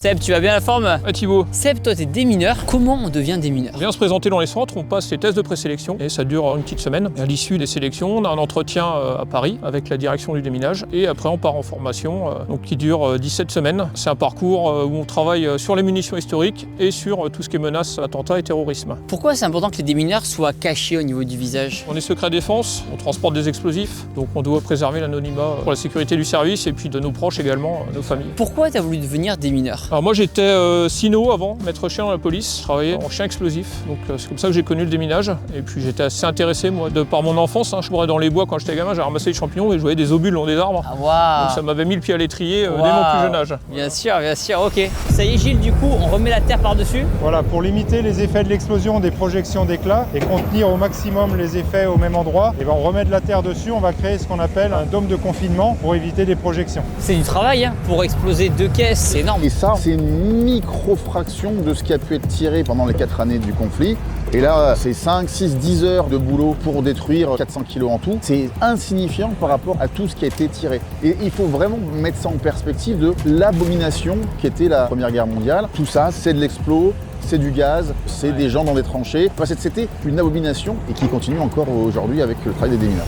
Seb, tu vas bien la forme? Ah Thibaut. Seb, toi t'es démineur. Comment on devient démineur? On vient se présenter dans les centres, on passe les tests de présélection et ça dure une petite semaine. Et à l'issue des sélections, on a un entretien à Paris avec la direction du déminage et après on part en formation donc qui dure 17 semaines. C'est un parcours où on travaille sur les munitions historiques et sur tout ce qui est menaces, attentats et terrorisme. Pourquoi c'est important que les démineurs soient cachés au niveau du visage? On est secret défense, on transporte des explosifs, donc on doit préserver l'anonymat pour la sécurité du service et puis de nos proches également, nos familles. Pourquoi t'as voulu devenir démineur? Alors moi j'étais sino avant, maître chien dans la police, je travaillais en chien explosif, donc c'est comme ça que j'ai connu le déminage. Et puis j'étais assez intéressé moi, par mon enfance, je courais dans les bois quand j'étais gamin, j'ai ramassé des champignons et je voyais des obus le long des arbres. Ah waouh! Donc ça m'avait mis le pied à l'étrier dès mon plus jeune âge. Bien sûr, ok. Ça y est Gilles, du coup on remet la terre par-dessus? Voilà, pour limiter les effets de l'explosion des projections d'éclat et contenir au maximum les effets au même endroit, et on remet de la terre dessus, on va créer ce qu'on appelle un dôme de confinement pour éviter des projections. C'est du travail, hein, pour exploser 2 caisses, c'est énorme. Et ça, c'est une micro-fraction de ce qui a pu être tiré pendant les 4 années du conflit. Et là, c'est 5, 6, 10 heures de boulot pour détruire 400 kilos en tout. C'est insignifiant par rapport à tout ce qui a été tiré. Et il faut vraiment mettre ça en perspective de l'abomination qu'était la Première Guerre mondiale. Tout ça, c'est de l'explos, c'est du gaz, c'est des gens dans des tranchées. Enfin, c'était une abomination et qui continue encore aujourd'hui avec le travail des démineurs.